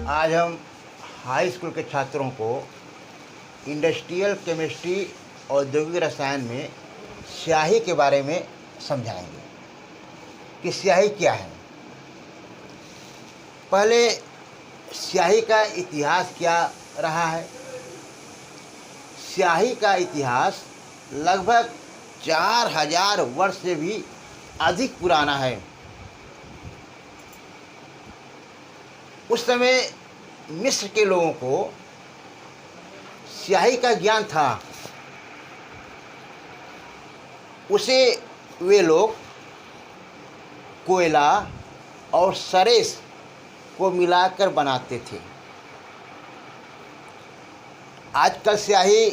आज हम high school के छात्रों को इंडस्ट्रियल केमिस्ट्री औद्योगिक रसायन में स्याही के बारे में समझाएंगे कि स्याही क्या है। पहले स्याही का इतिहास क्या रहा है। स्याही का इतिहास लगभग 4000 वर्ष से भी अधिक पुराना है। उस समय मिस्र के लोगों को स्याही का ज्ञान था। उसे वे लोग कोयला और सरेस को मिलाकर बनाते थे। आजकल स्याही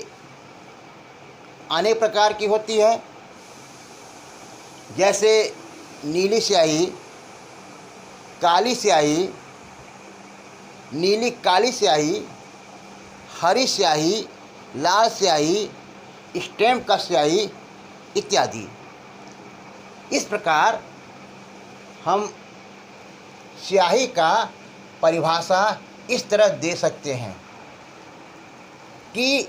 अनेक प्रकार की होती है, जैसे नीली स्याही, काली स्याही, नीली काली स्याही, हरी स्याही, लाल स्याही, स्टैम्प का स्याही इत्यादि। इस प्रकार हम स्याही का परिभाषा इस तरह दे सकते हैं कि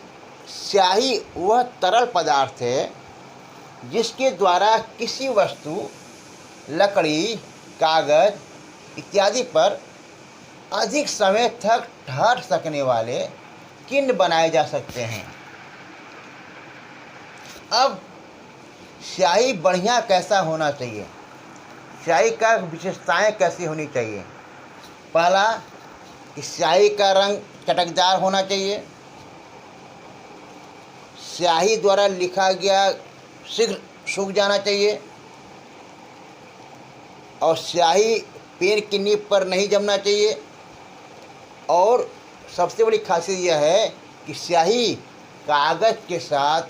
स्याही वह तरल पदार्थ है जिसके द्वारा किसी वस्तु, लकड़ी, कागज इत्यादि पर अधिक समय तक ठहर सकने वाले चिन्ह बनाए जा सकते हैं। अब स्याही बढ़िया कैसा होना चाहिए, स्याही का विशेषताएं कैसी होनी चाहिए। पहला कि स्याही का रंग चटकदार होना चाहिए। स्याही द्वारा लिखा गया शीघ्र सूख जाना चाहिए और स्याही पेन की नीब पर नहीं जमना चाहिए। और सबसे बड़ी खासियत यह है कि स्याही कागज के साथ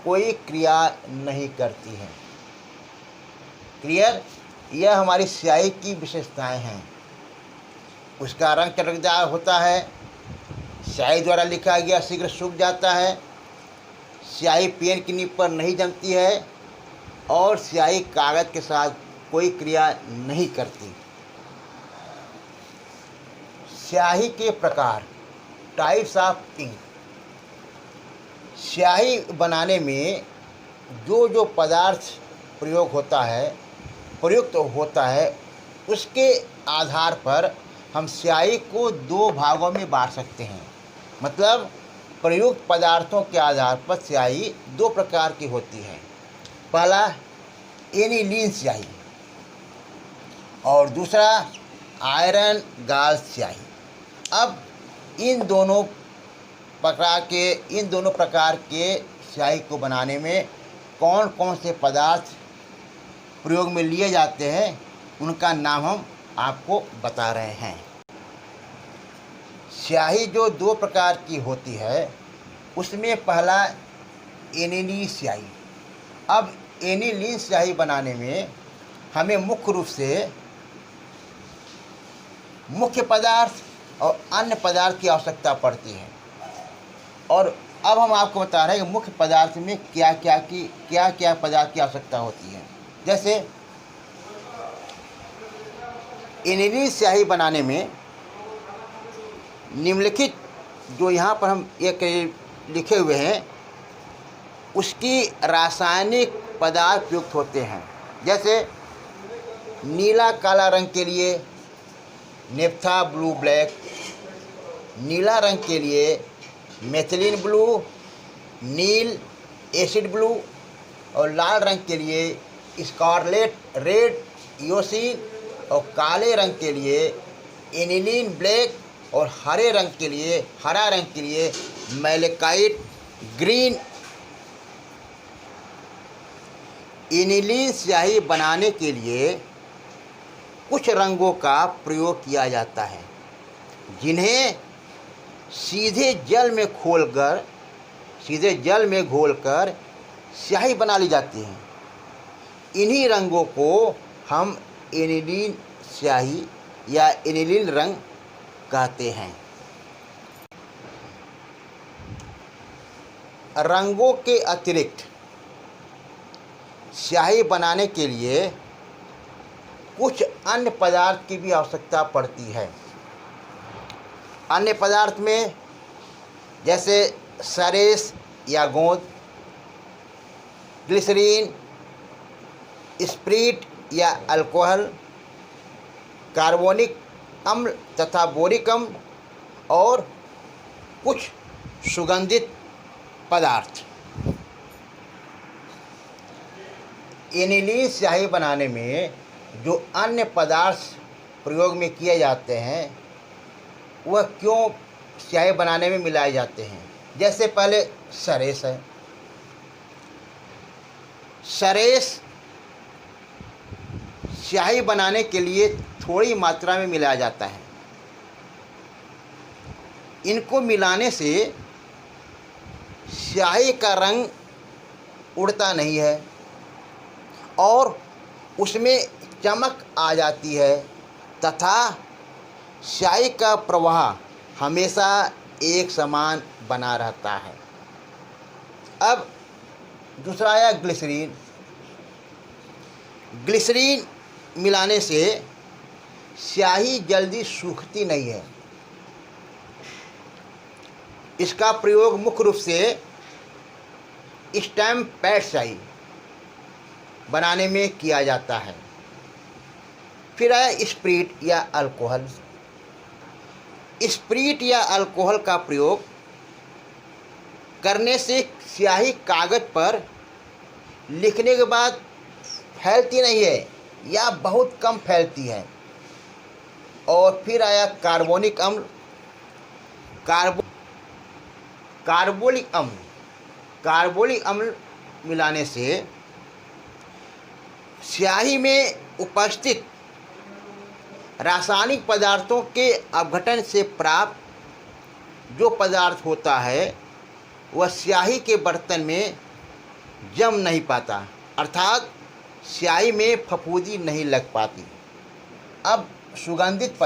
कोई क्रिया नहीं करती है। क्लियर? यह हमारी स्याही की विशेषताएं हैं। उसका रंग चटकदार होता है, स्याही द्वारा लिखा गया शीघ्र सूख जाता है, स्याही पेन की नीब पर नहीं जमती है और स्याही कागज के साथ कोई क्रिया नहीं करती। स्याही के प्रकार, टाइप्स ऑफ इंक। स्याही बनाने में जो पदार्थ प्रयुक्त होता है उसके आधार पर हम स्याही को 2 भागों में बांट सकते हैं। मतलब प्रयुक्त पदार्थों के आधार पर स्याही 2 प्रकार की होती है। पहला एनिलीन स्याही और दूसरा आयरन गाल स्याही। अब इन दोनों प्रकार के स्याही को बनाने में कौन कौन से पदार्थ प्रयोग में लिए जाते हैं उनका नाम हम आपको बता रहे हैं। स्याही जो 2 प्रकार की होती है उसमें पहला एनिलीन स्याही। अब एनिलीन स्याही बनाने में हमें मुख्य रूप से मुख्य पदार्थ और अन्य पदार्थ की आवश्यकता पड़ती है। और अब हम आपको बता रहे हैं कि मुख्य पदार्थ में क्या क्या पदार्थ की आवश्यकता होती है। जैसे एनिलीन स्याही बनाने में निम्नलिखित जो यहाँ पर हम एक लिखे हुए हैं उसकी रासायनिक पदार्थ प्रयुक्त होते हैं। जैसे नीला काला रंग के लिए नेफ्था ब्लू ब्लैक, नीला रंग के लिए मेथिलीन ब्लू, नील एसिड ब्लू और लाल रंग के लिए स्कारलेट रेड योसीन और काले रंग के लिए एनिलीन ब्लैक और हरे रंग के लिए मैलेकाइट ग्रीन। एनिलीन स्याही बनाने के लिए कुछ रंगों का प्रयोग किया जाता है जिन्हें सीधे जल में घोलकर स्याही बना ली जाती है। इन्हीं रंगों को हम एनिलीन स्याही या एनिलीन रंग कहते हैं। रंगों के अतिरिक्त स्याही बनाने के लिए कुछ अन्य पदार्थ की भी आवश्यकता पड़ती है। अन्य पदार्थ में जैसे सरेस या गोंद, ग्लिसरीन, स्प्रीट या अल्कोहल, कार्बोनिक अम्ल तथा बोरिक अम्ल और कुछ सुगंधित पदार्थ। एनिलीन स्याही बनाने में जो अन्य पदार्थ प्रयोग में किए जाते हैं वह क्यों स्याही बनाने में मिलाए जाते हैं? जैसे पहले सरेस है। सरेस स्याही बनाने के लिए थोड़ी मात्रा में मिलाया जाता है। इनको मिलाने से स्याही का रंग उड़ता नहीं है और उसमें चमक आ जाती है तथा स्याही का प्रवाह हमेशा एक समान बना रहता है। अब दूसरा आया ग्लिसरीन। ग्लिसरीन मिलाने से स्याही जल्दी सूखती नहीं है। इसका प्रयोग मुख्य रूप से स्टैम्प पैड स्याही बनाने में किया जाता है। फिर आया स्प्रीट या अल्कोहल। स्प्रीट या अल्कोहल का प्रयोग करने से स्याही कागज पर लिखने के बाद फैलती नहीं है या बहुत कम फैलती है। और फिर आया कार्बोनिक अम्ल। कार्बोलिक अम्ल मिलाने से स्याही में उपस्थित रासायनिक पदार्थों के अपघटन से प्राप्त जो पदार्थ होता है वह स्याही के बर्तन में जम नहीं पाता, अर्थात स्याही में फफूंदी नहीं लग पाती। अब सुगंधित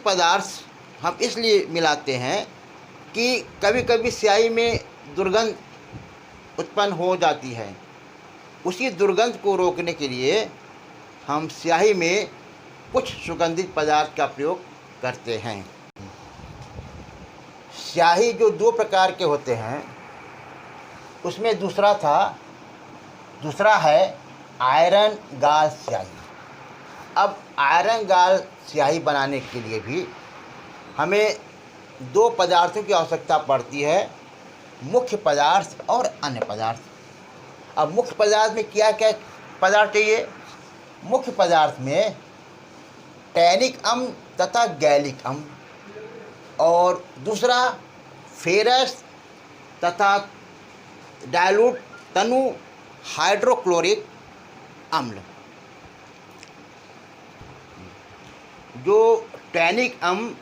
पदार्थ हम इसलिए मिलाते हैं कि कभी कभी स्याही में दुर्गंध उत्पन्न हो जाती है। उसी दुर्गंध को रोकने के लिए हम स्याही में कुछ सुगंधित पदार्थ का प्रयोग करते हैं। स्याही जो दो प्रकार के होते हैं उसमें दूसरा है आयरन गाल स्याही। अब आयरन गाल स्याही बनाने के लिए भी हमें दो पदार्थों की आवश्यकता पड़ती है, मुख्य पदार्थ और अन्य पदार्थ। अब मुख्य पदार्थ में क्या क्या पदार्थ चाहिए? मुख्य पदार्थ में टैनिक अम्ल तथा गैलिक अम्ल और दूसरा फेरस तथा डाइल्यूट तनु हाइड्रोक्लोरिक अम्ल। जो टैनिक अम्ल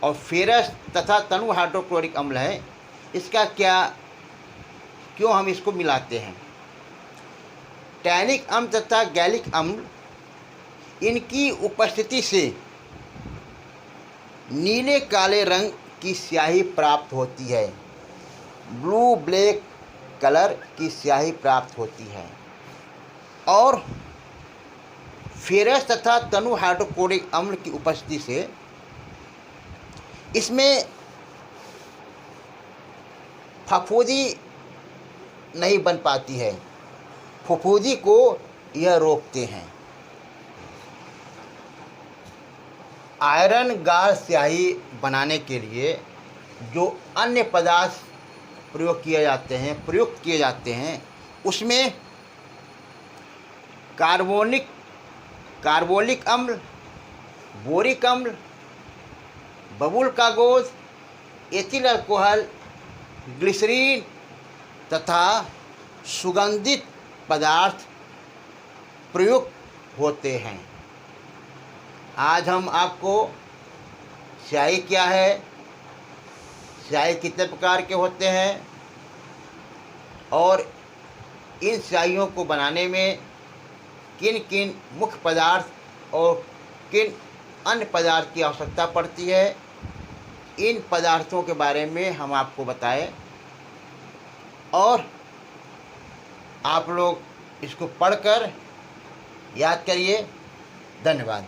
और फेरस तथा तनु हाइड्रोक्लोरिक अम्ल है, इसका क्यों हम इसको मिलाते हैं? टैनिक अम्ल तथा गैलिक अम्ल इनकी उपस्थिति से नीले काले रंग की स्याही प्राप्त होती है, ब्लू ब्लैक कलर की स्याही प्राप्त होती है। और फेरस तथा तनु हाइड्रोक्लोरिक अम्ल की उपस्थिति से इसमें फफूंदी नहीं बन पाती है, फफूंदी को यह रोकते हैं। आयरन गाल स्याही बनाने के लिए जो अन्य पदार्थ प्रयुक्त किए जाते हैं उसमें कार्बोनिक अम्ल, बोरिक अम्ल, बबूल कागज, एथिल अल्कोहल, ग्लिसरीन तथा सुगंधित पदार्थ प्रयुक्त होते हैं। आज हम आपको स्याही क्या है, स्याही कितने प्रकार के होते हैं और इन स्याहियों को बनाने में किन किन मुख्य पदार्थ और किन अन्य पदार्थ की आवश्यकता पड़ती है, इन पदार्थों के बारे में हम आपको बताएं और आप लोग इसको पढ़कर याद करिए। धन्यवाद।